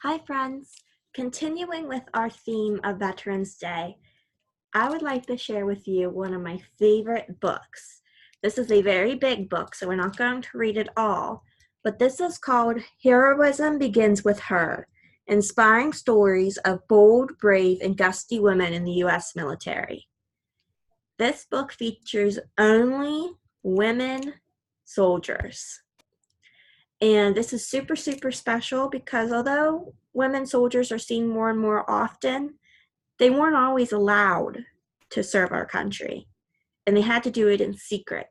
Hi friends! Continuing with our theme of Veterans Day, I would like to share with you one of my favorite books. This is a very big book, so we're not going to read it all, but this is called Heroism Begins with Her, Inspiring Stories of Bold, Brave, and Gusty Women in the U.S. Military. This book features only women soldiers. And this is super, super special because although women soldiers are seen more and more often, they weren't always allowed to serve our country, and they had to do it in secret.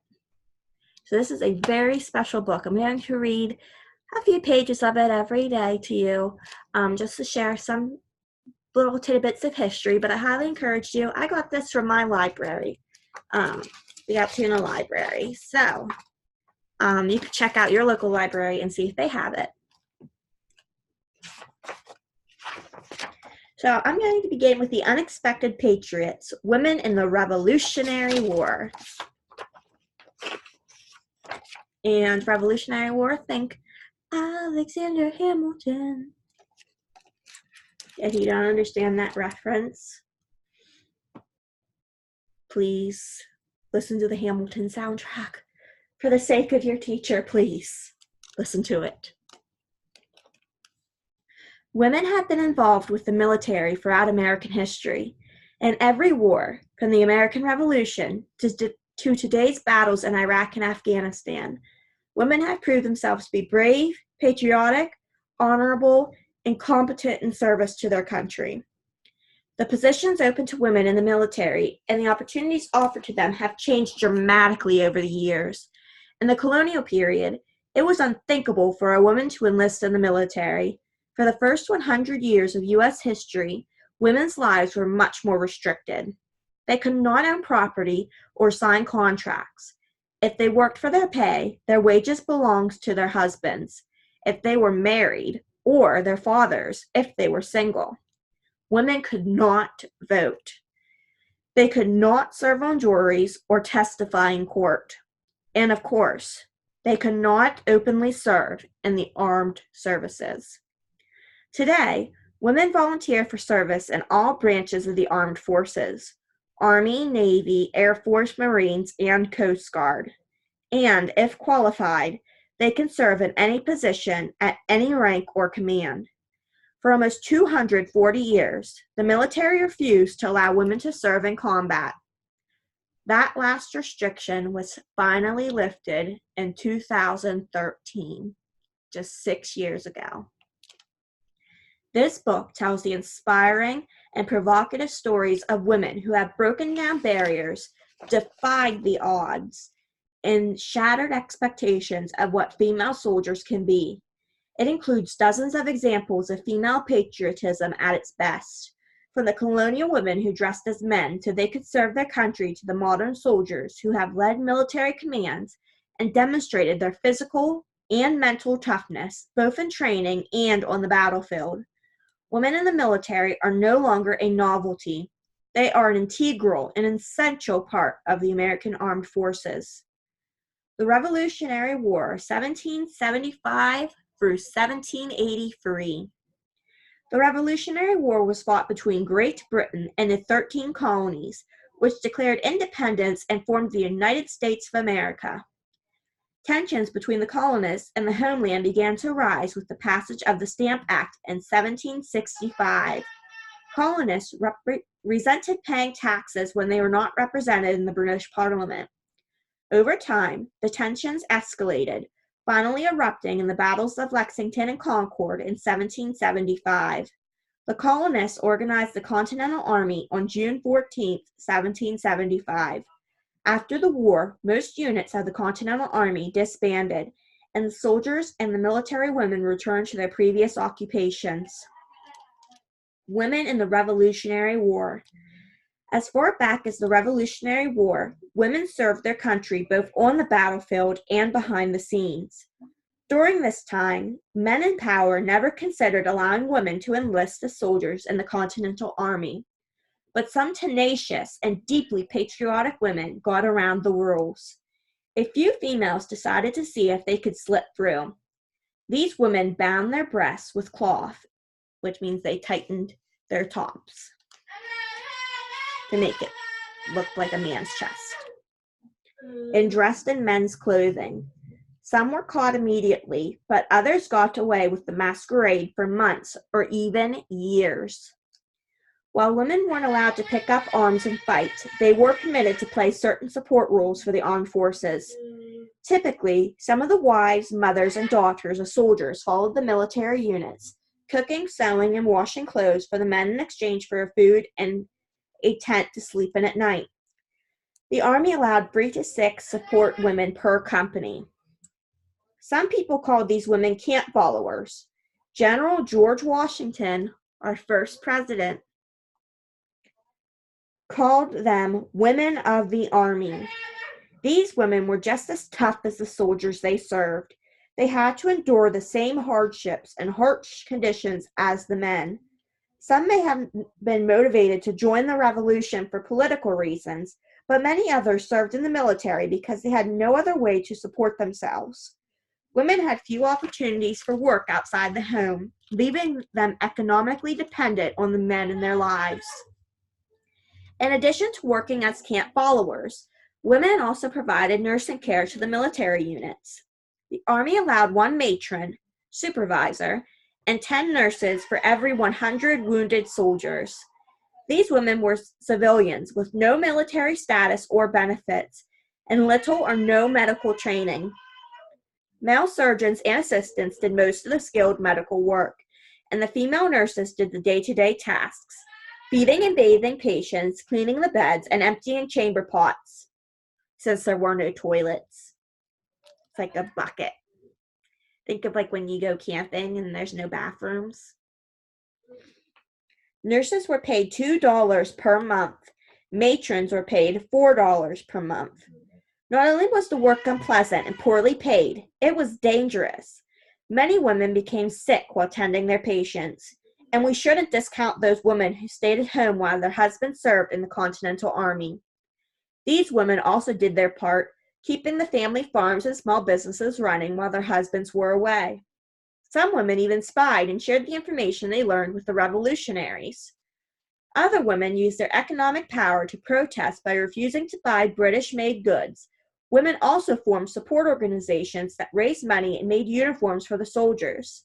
So this is a very special book. I'm going to read a few pages of it every day to you, just to share some little tidbits of history, but I highly encourage you. I got this from my library, the Altoona Library. So you can check out your local library and see if they have it. So I'm going to begin with the Unexpected Patriots, Women in the Revolutionary War. And Revolutionary War, think Alexander Hamilton. If you don't understand that reference, please listen to the Hamilton soundtrack. For the sake of your teacher, please listen to it. Women have been involved with the military throughout American history. In every war, from the American Revolution to today's battles in Iraq and Afghanistan, women have proved themselves to be brave, patriotic, honorable, and competent in service to their country. The positions open to women in the military and the opportunities offered to them have changed dramatically over the years. In the colonial period, it was unthinkable for a woman to enlist in the military. For the first 100 years of U.S. history, women's lives were much more restricted. They could not own property or sign contracts. If they worked for their pay, their wages belonged to their husbands, if they were married, or their fathers, if they were single. Women could not vote. They could not serve on juries or testify in court. And of course, they could not openly serve in the armed services. Today, women volunteer for service in all branches of the armed forces: Army, Navy, Air Force, Marines, and Coast Guard. And, if qualified, they can serve in any position at any rank or command. For almost 240 years, the military refused to allow women to serve in combat. That last restriction was finally lifted in 2013, just 6 years ago. This book tells the inspiring and provocative stories of women who have broken down barriers, defied the odds, and shattered expectations of what female soldiers can be. It includes dozens of examples of female patriotism at its best, from the colonial women who dressed as men so they could serve their country to the modern soldiers who have led military commands and demonstrated their physical and mental toughness, both in training and on the battlefield. Women in the military are no longer a novelty. They are an integral and essential part of the American Armed Forces. The Revolutionary War, 1775 through 1783. The Revolutionary War was fought between Great Britain and the 13 colonies, which declared independence and formed the United States of America. Tensions between the colonists and the homeland began to rise with the passage of the Stamp Act in 1765. Colonists resented paying taxes when they were not represented in the British Parliament. Over time, the tensions escalated, finally erupting in the battles of Lexington and Concord in 1775. The colonists organized the Continental Army on June 14, 1775. After the war, most units of the Continental Army disbanded, and the soldiers and the military women returned to their previous occupations. Women in the Revolutionary War. As far back as the Revolutionary War, women served their country both on the battlefield and behind the scenes. During this time, men in power never considered allowing women to enlist as soldiers in the Continental Army. But some tenacious and deeply patriotic women got around the rules. A few females decided to see if they could slip through. These women bound their breasts with cloth which means they tightened their tops to make it look like a man's chest, and dressed in men's clothing. Some were caught immediately, but others got away with the masquerade for months or even years. While women weren't allowed to pick up arms and fight, they were permitted to play certain support roles for the armed forces. Typically, some of the wives, mothers, and daughters of soldiers followed the military units, cooking, sewing, and washing clothes for the men in exchange for food and a tent to sleep in at night. The Army allowed 3 to 6 support women per company. Some people called these women camp followers. General George Washington, our first president, called them women of the Army. These women were just as tough as the soldiers they served. They had to endure the same hardships and harsh conditions as the men. Some may have been motivated to join the revolution for political reasons, but many others served in the military because they had no other way to support themselves. Women had few opportunities for work outside the home, leaving them economically dependent on the men in their lives. In addition to working as camp followers, women also provided nursing care to the military units. The Army allowed 1 matron, supervisor, and 10 nurses for every 100 wounded soldiers. These women were civilians with no military status or benefits, and little or no medical training. Male surgeons and assistants did most of the skilled medical work, and the female nurses did the day-to-day tasks, feeding and bathing patients, cleaning the beds, and emptying chamber pots, since there were no toilets. It's like a bucket. Think of like when you go camping and there's no bathrooms. Nurses were paid $2 per month. Matrons were paid $4 per month. Not only was the work unpleasant and poorly paid, it was dangerous. Many women became sick while tending their patients, and we shouldn't discount those women who stayed at home while their husbands served in the Continental Army. These women also did their part, keeping the family farms and small businesses running while their husbands were away. Some women even spied and shared the information they learned with the revolutionaries. Other women used their economic power to protest by refusing to buy British-made goods. Women also formed support organizations that raised money and made uniforms for the soldiers.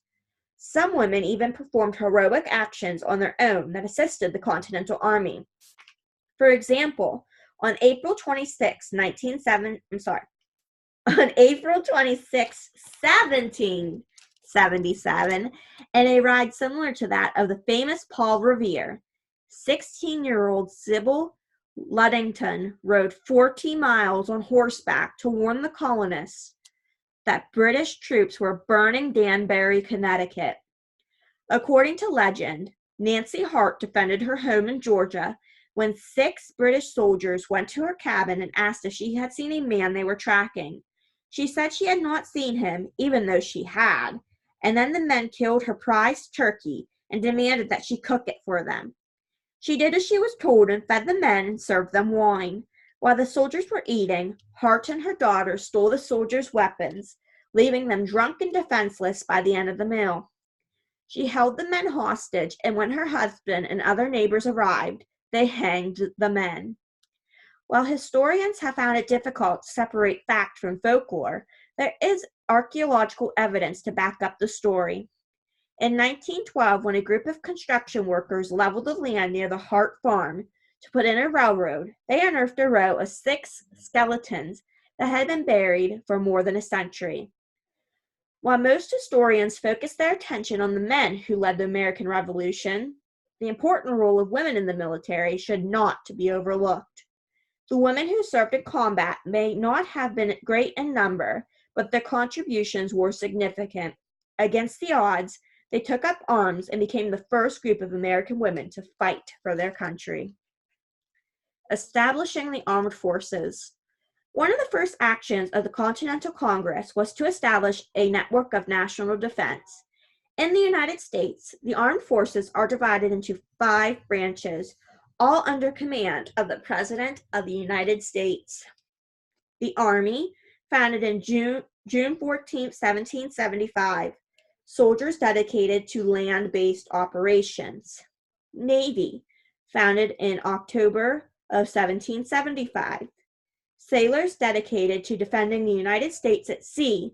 Some women even performed heroic actions on their own that assisted the Continental Army. For example, on April 26, 1777, in a ride similar to that of the famous Paul Revere, 16-year-old Sybil Ludington rode 40 miles on horseback to warn the colonists that British troops were burning Danbury, Connecticut. According to legend, Nancy Hart defended her home in Georgia when 6 British soldiers went to her cabin and asked if she had seen a man they were tracking. She said she had not seen him, even though she had, and then the men killed her prized turkey and demanded that she cook it for them. She did as she was told and fed the men and served them wine. While the soldiers were eating, Hart and her daughter stole the soldiers' weapons, leaving them drunk and defenseless by the end of the meal. She held the men hostage, and when her husband and other neighbors arrived, they hanged the men. While historians have found it difficult to separate fact from folklore, there is archaeological evidence to back up the story. In 1912, when a group of construction workers leveled the land near the Hart farm to put in a railroad, they unearthed a row of 6 skeletons that had been buried for more than a century. While most historians focus their attention on the men who led the American Revolution, the important role of women in the military should not be overlooked. The women who served in combat may not have been great in number, but their contributions were significant. Against the odds, they took up arms and became the first group of American women to fight for their country. Establishing the armed forces. One of the first actions of the Continental Congress was to establish a network of national defense. In the United States, the armed forces are divided into 5 branches, all under command of the President of the United States. The Army, founded in June 14, 1775, Soldiers dedicated to land-based operations. Navy, founded in October of 1775. Sailors dedicated to defending the United States at sea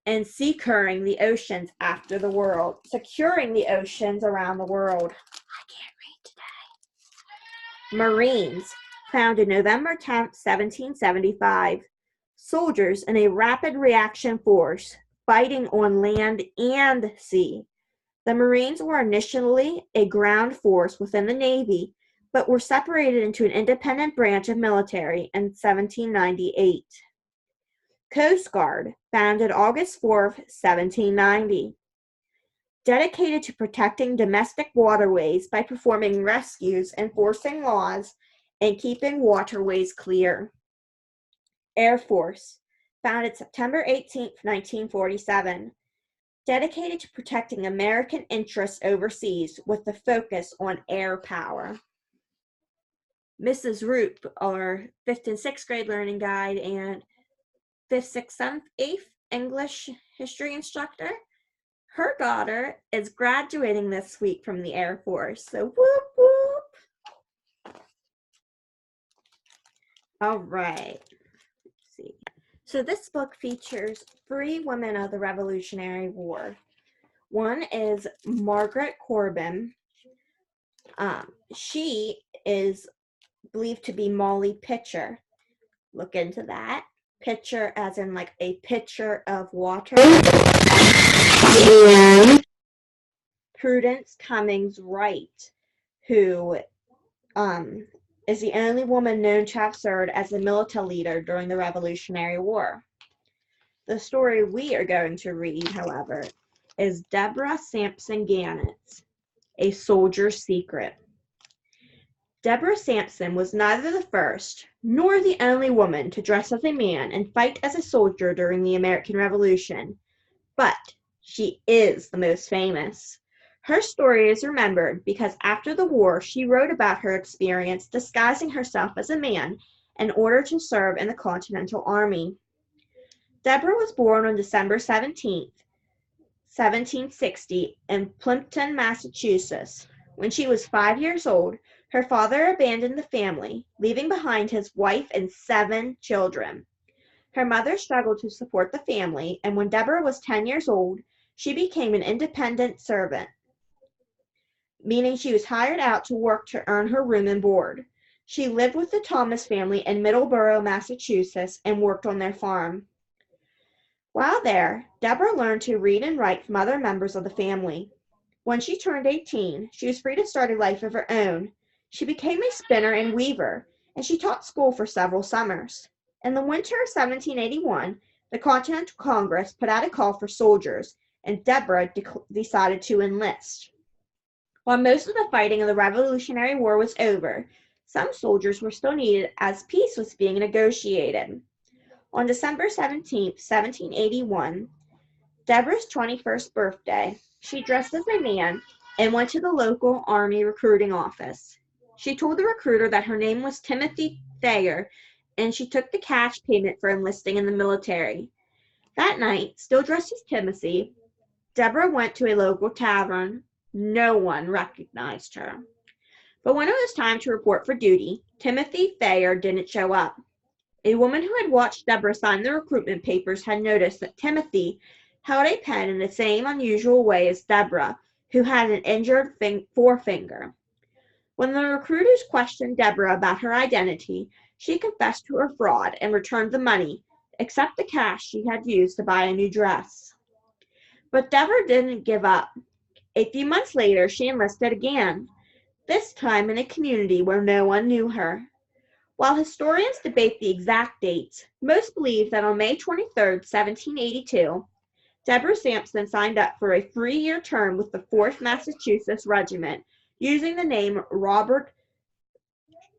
and securing the oceans after the world, securing the oceans around the world. I can't read today. Marines, founded November 10th, 1775. Soldiers in a rapid reaction force fighting on land and sea. The Marines were initially a ground force within the Navy, but were separated into an independent branch of military in 1798. Coast Guard, founded August 4th, 1790. Dedicated to protecting domestic waterways by performing rescues, enforcing laws, and keeping waterways clear. Air Force, founded September 18, 1947. Dedicated to protecting American interests overseas with a focus on air power. Mrs. Roop, our 5th and 6th grade learning guide and 5th, 6th, 7th, 8th English history instructor, her daughter is graduating this week from the Air Force. So whoop, whoop. All right. Let's see. So this book features 3 women of the Revolutionary War. One is Margaret Corbin. She is believed to be Molly Pitcher. Look into that. Pitcher as in like a pitcher of water. And Prudence Cummings Wright, who is the only woman known to have served as a militia leader during the Revolutionary War. The story we are going to read, however, is Deborah Sampson Gannett's A Soldier's Secret. Deborah Sampson was neither the first nor the only woman to dress as a man and fight as a soldier during the American Revolution, but she is the most famous. Her story is remembered because after the war, she wrote about her experience disguising herself as a man in order to serve in the Continental Army. Deborah was born on December 17, 1760, in Plimpton, Massachusetts. When she was 5 years old, her father abandoned the family, leaving behind his wife and 7 children. Her mother struggled to support the family, and when Deborah was 10 years old, she became an independent servant, meaning she was hired out to work to earn her room and board. She lived with the Thomas family in Middleborough, Massachusetts, and worked on their farm. While there, Deborah learned to read and write from other members of the family. When she turned 18, she was free to start a life of her own. She became a spinner and weaver, and she taught school for several summers. In the winter of 1781, the Continental Congress put out a call for soldiers, and Deborah decided to enlist. While most of the fighting of the Revolutionary War was over, some soldiers were still needed as peace was being negotiated. On December 17, 1781, Deborah's 21st birthday, she dressed as a man and went to the local Army recruiting office. She told the recruiter that her name was Timothy Thayer, and she took the cash payment for enlisting in the military. That night, still dressed as Timothy, Deborah went to a local tavern. No one recognized her. But when it was time to report for duty, Timothy Thayer didn't show up. A woman who had watched Deborah sign the recruitment papers had noticed that Timothy held a pen in the same unusual way as Deborah, who had an injured forefinger. When the recruiters questioned Deborah about her identity, she confessed to her fraud and returned the money, except the cash she had used to buy a new dress. But Deborah didn't give up. A few months later, she enlisted again, this time in a community where no one knew her. While historians debate the exact dates, most believe that on May 23, 1782, Deborah Sampson signed up for a 3-year term with the 4th Massachusetts Regiment, using the name Robert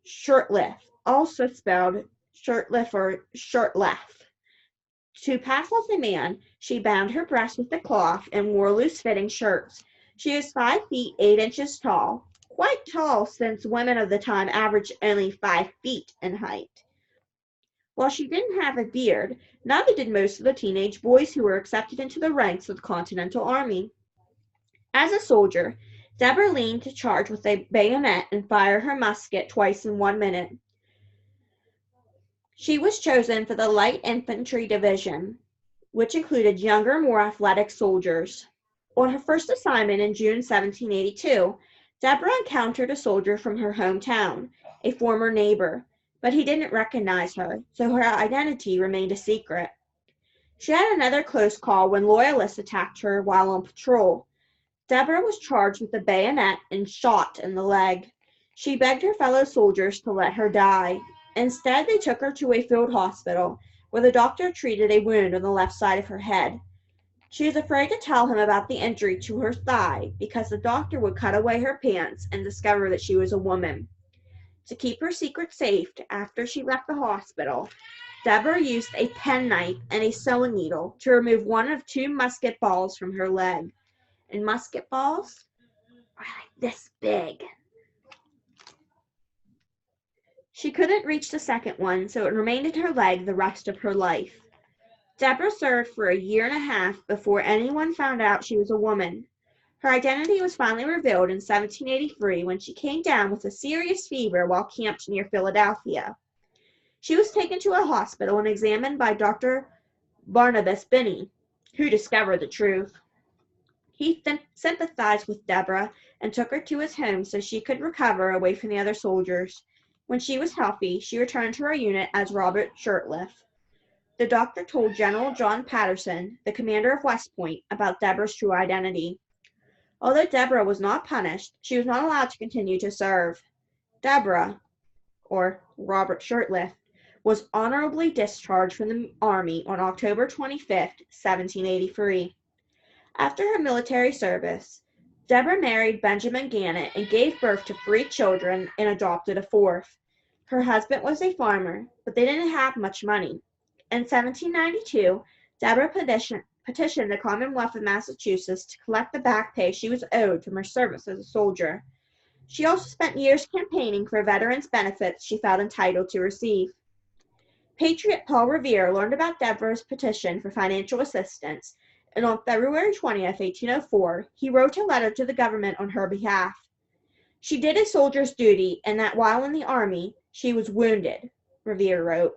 Shirtliff, also spelled Shirtliff or Shirtleff. To pass as a man, she bound her breast with a cloth and wore loose-fitting shirts. She was 5 feet 8 inches tall, quite tall since women of the time averaged only 5 feet in height. While she didn't have a beard, neither did most of the teenage boys who were accepted into the ranks of the Continental Army. As a soldier, Deborah leaned to charge with a bayonet and fire her musket twice in 1 minute. She was chosen for the Light Infantry Division, which included younger, more athletic soldiers. On her first assignment in June 1782, Deborah encountered a soldier from her hometown, a former neighbor, but he didn't recognize her, so her identity remained a secret. She had another close call when loyalists attacked her while on patrol. Deborah was charged with a bayonet and shot in the leg. She begged her fellow soldiers to let her die. Instead, they took her to a field hospital, where the doctor treated a wound on the left side of her head. She was afraid to tell him about the injury to her thigh because the doctor would cut away her pants and discover that she was a woman. To keep her secret safe after she left the hospital, Deborah used a penknife and a sewing needle to remove one of 2 musket balls from her leg. And musket balls are like this big. She couldn't reach the second one, so it remained in her leg the rest of her life. Deborah served for 1.5 years before anyone found out she was a woman. Her identity was finally revealed in 1783 when she came down with a serious fever while camped near Philadelphia. She was taken to a hospital and examined by Dr. Barnabas Binney, who discovered the truth. He sympathized with Deborah and took her to his home so she could recover away from the other soldiers. When she was healthy, she returned to her unit as Robert Shirtliff. The doctor told General John Patterson, the commander of West Point, about Deborah's true identity. Although Deborah was not punished, she was not allowed to continue to serve. Deborah, or Robert Shirtliff, was honorably discharged from the Army on October 25, 1783. After her military service, Deborah married Benjamin Gannett and gave birth to 3 children and adopted a 4th. Her husband was a farmer, but they didn't have much money. In 1792, Deborah petitioned the Commonwealth of Massachusetts to collect the back pay she was owed from her service as a soldier. She also spent years campaigning for veterans' benefits she felt entitled to receive. Patriot Paul Revere learned about Deborah's petition for financial assistance, and on February 20, 1804, he wrote a letter to the government on her behalf. She did a soldier's duty, and that while in the Army, she was wounded, Revere wrote.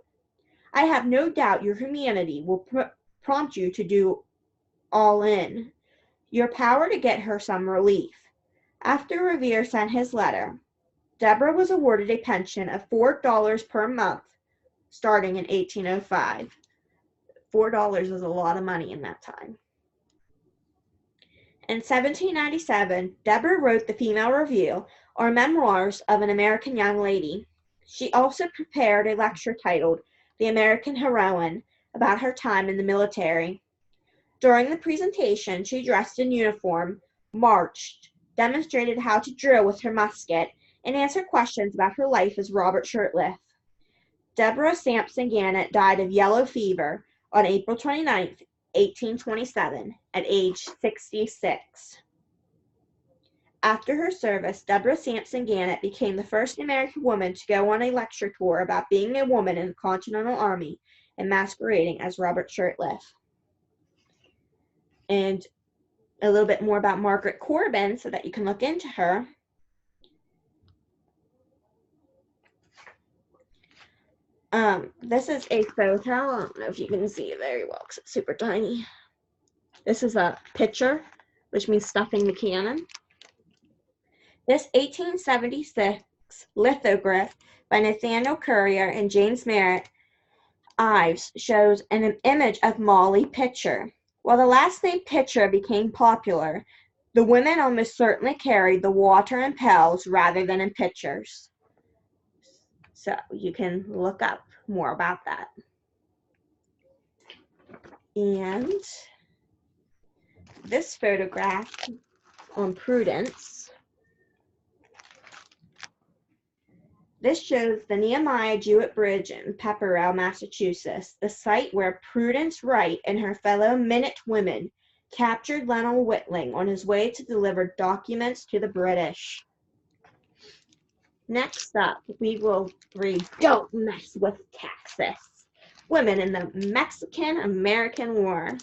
I have no doubt your humanity will prompt you to do all in your power to get her some relief. After Revere sent his letter, Deborah was awarded a pension of $4 per month starting in 1805. $4 was a lot of money in that time. In 1797, Deborah wrote the Female Review, or Memoirs of an American Young Lady. She also prepared a lecture titled The American Heroine about her time in the military. During the presentation, she dressed in uniform, marched, demonstrated how to drill with her musket, and answered questions about her life as Robert Shirtliff. Deborah Sampson Gannett died of yellow fever on April 29, 1827, at age 66. After her service, Deborah Sampson Gannett became the first American woman to go on a lecture tour about being a woman in the Continental Army and masquerading as Robert Shirtliff. And a little bit more about Margaret Corbin so that you can look into her. This is a photo. I don't know if you can see it very well because it's super tiny. This is a picture, which means stuffing the cannon. This 1876 lithograph by Nathaniel Currier and James Merritt Ives shows an image of Molly Pitcher. While the last name Pitcher became popular, the women almost certainly carried the water in pails rather than in pitchers. So you can look up more about that. And this photograph on Prudence. This shows the Nehemiah Jewett Bridge in Pepperell, Massachusetts, the site where Prudence Wright and her fellow Minute Women captured Lionel Whitling on his way to deliver documents to the British. Next up, we will read Don't Mess with Texas, Women in the Mexican-American War.